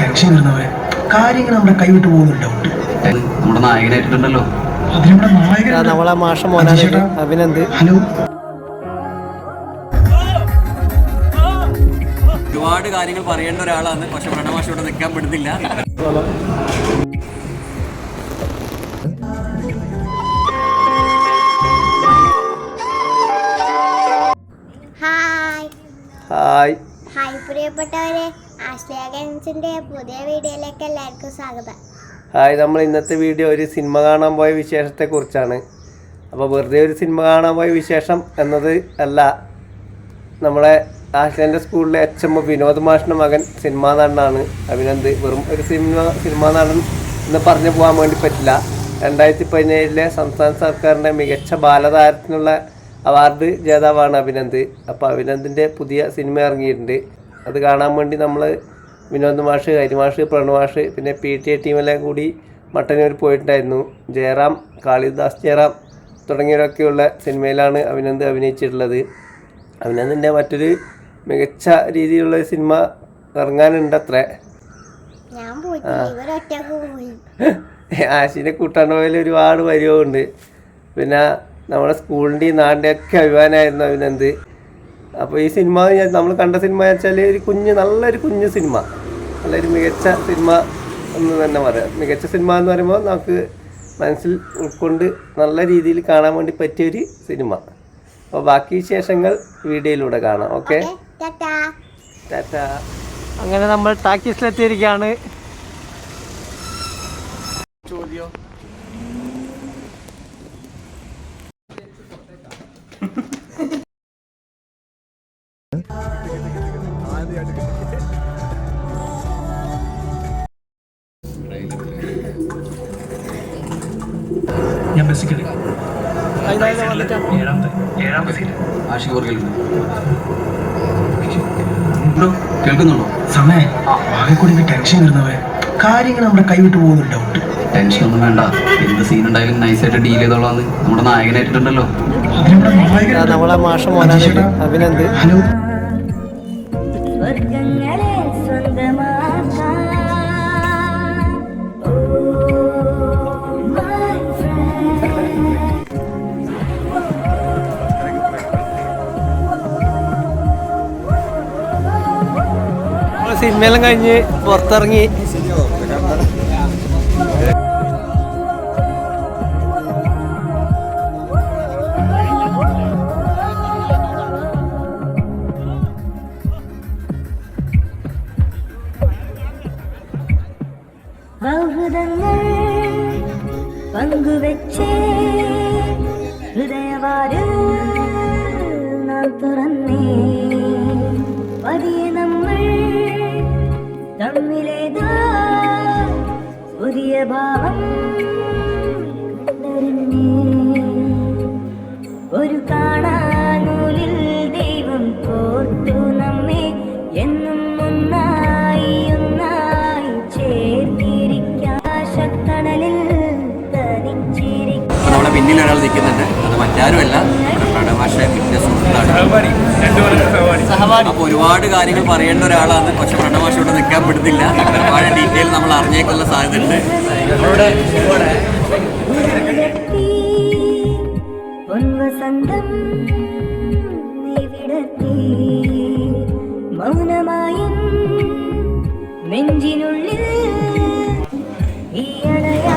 Tension വരുന്നവരെ കാര്യങ്ങൾ നമ്മുടെ കൈവിട്ട് പോകുന്നുണ്ട്. നമ്മുടെ നായകനായിട്ടുണ്ടല്ലോ, നമ്മളെ മാഷ മോനാണ് അഭിനന്ദ്. ഹലോ. ഒരുപാട് കാര്യങ്ങൾ പറയേണ്ട ഒരാളാണ്, പക്ഷെ പ്രണമാഷ ഇവിടെ നിൽക്കാൻ പെടുന്നില്ല. ഹായ് ഹായ് പ്രിയപ്പെട്ടവരെ, ആശ്ലയ ഗെയിംസിന്റെ പുതിയ വീഡിയോയിലേക്ക് എല്ലാവർക്കും സ്വാഗതം. ഹായ്. നമ്മൾ ഇന്നത്തെ വീഡിയോ ഒരു സിനിമ കാണാൻ പോയ വിശേഷത്തെക്കുറിച്ചാണ്. അപ്പോൾ വെറുതെ ഒരു സിനിമ കാണാൻ പോയ വിശേഷം എന്നത് അല്ല, നമ്മളെ ആശ്ലയൻ്റെ സ്കൂളിലെ HM വിനോദ് മാഷിൻ്റെ മകൻ സിനിമാ നടനാണ് അഭിനന്ദ്. വെറും ഒരു സിനിമാ നടൻ എന്ന് പറഞ്ഞു പോകാൻ വേണ്ടി പറ്റില്ല. 2017 സംസ്ഥാന സർക്കാരിൻ്റെ മികച്ച ബാലതാരത്തിനുള്ള അവാർഡ് ജേതാവാണ് അഭിനന്ദ്. അപ്പോൾ അഭിനന്ദിൻ്റെ പുതിയ സിനിമ ഇറങ്ങിയിട്ടുണ്ട്. അത് കാണാൻ വേണ്ടി നമ്മൾ വിനോദ് മാഷ്, ഹരിമാഷ്, പ്രണമാഷ്, പിന്നെ PTA ടീമെല്ലാം കൂടി മട്ടന്നൂർ പോയിട്ടുണ്ടായിരുന്നു. ജയറാം, കാളിദാസ് ജയറാം തുടങ്ങിയവരൊക്കെയുള്ള സിനിമയിലാണ് അഭിനന്ദ് അഭിനയിച്ചിട്ടുള്ളത്. അഭിനന്ദിൻ്റെ മറ്റൊരു മികച്ച രീതിയിലുള്ള സിനിമ ഇറങ്ങാനുണ്ട് അത്രേ. ആശിനെ കൂട്ടാണ്ട് പോയാൽ ഒരുപാട് പരിവമുണ്ട്. പിന്നെ നമ്മുടെ സ്കൂളിൻ്റെയും നാടിൻ്റെയൊക്കെ അഭിമാനമായിരുന്നു അഭിനന്ദ്. അപ്പോൾ ഈ സിനിമ നമ്മൾ കണ്ട സിനിമ വെച്ചാൽ നല്ലൊരു കുഞ്ഞു സിനിമ, നല്ലൊരു മികച്ച സിനിമ എന്ന് തന്നെ പറയാം. മികച്ച സിനിമ എന്ന് പറയുമ്പോൾ നമുക്ക് മനസ്സിൽ ഉൾക്കൊണ്ട് നല്ല രീതിയിൽ കാണാൻ വേണ്ടി പറ്റിയൊരു സിനിമ. അപ്പോൾ ബാക്കി വിശേഷങ്ങൾ വീഡിയോയിലൂടെ കാണാം. ഓക്കെ, ടാറ്റാ. അങ്ങനെ നമ്മൾ ടാക്കീസിലെത്തിയിരിക്കുകയാണ്. ചോദ്യം ഞാൻ ബസ്സിൽ കേൾക്കുന്നുണ്ടോ? സമയം ആകെ കൂടി ടെൻഷൻ വരുന്നവരെ കാര്യങ്ങൾ നമ്മുടെ കൈവിട്ട് പോകുന്നുണ്ട്. ടെൻഷനൊന്നും വേണ്ട, എന്ത് സീൻ ഉണ്ടായാലും നൈസായിട്ട് ഡീൽ ചെയ്തോളാന്ന് നമ്മുടെ നായകനായിട്ടുണ്ടല്ലോ. നമ്മളെ മാഷ മോനാണ് അഭിനന്ദ്. ഹലോ. സിനിമയെല്ലാം കഴിഞ്ഞ് പുറത്തിറങ്ങി. സൗഹൃദങ്ങൾ പങ്കുവെച്ചേ ഹൃദയവാതിൽ നാം തുറന്നേ, പതിയെ നമ്മൾ തമ്മിലേതാ പുതിയ ഭാവം കണ്ടറിഞ്ഞേ. ഒരു കാണാനൂലിൽ ദൈവം കോർത്തു നമ്മെ എന്നും ഒന്നായി ഒന്നായി ചേർത്തിരിക്കാൻ. ആശക്കടലിൽ തനിച്ചിരിക്കാൻ നമ്മുടെ പിന്നിൽ ഒരാൾ നിൽക്കുന്നുണ്ട്, അത് മറ്റാരുമല്ല പ്രണമാഷയുടെ സുഹൃത്താണ്. അപ്പോൾ ഒരുപാട് കാര്യങ്ങൾ പറയേണ്ട ഒരാളാണ്, പക്ഷെ പ്രണമാഷ ഇവിടെ നിൽക്കാൻ പെടുന്നില്ല. ഒരുപാട് ഡീറ്റെയിൽ നമ്മൾ അറിഞ്ഞേക്കുള്ള സാധ്യതയുണ്ട്. പൊൻവസന്തം നീവിടത്തി മൗനമായും നെഞ്ചിനുള്ളിൽ ഈ അണയാ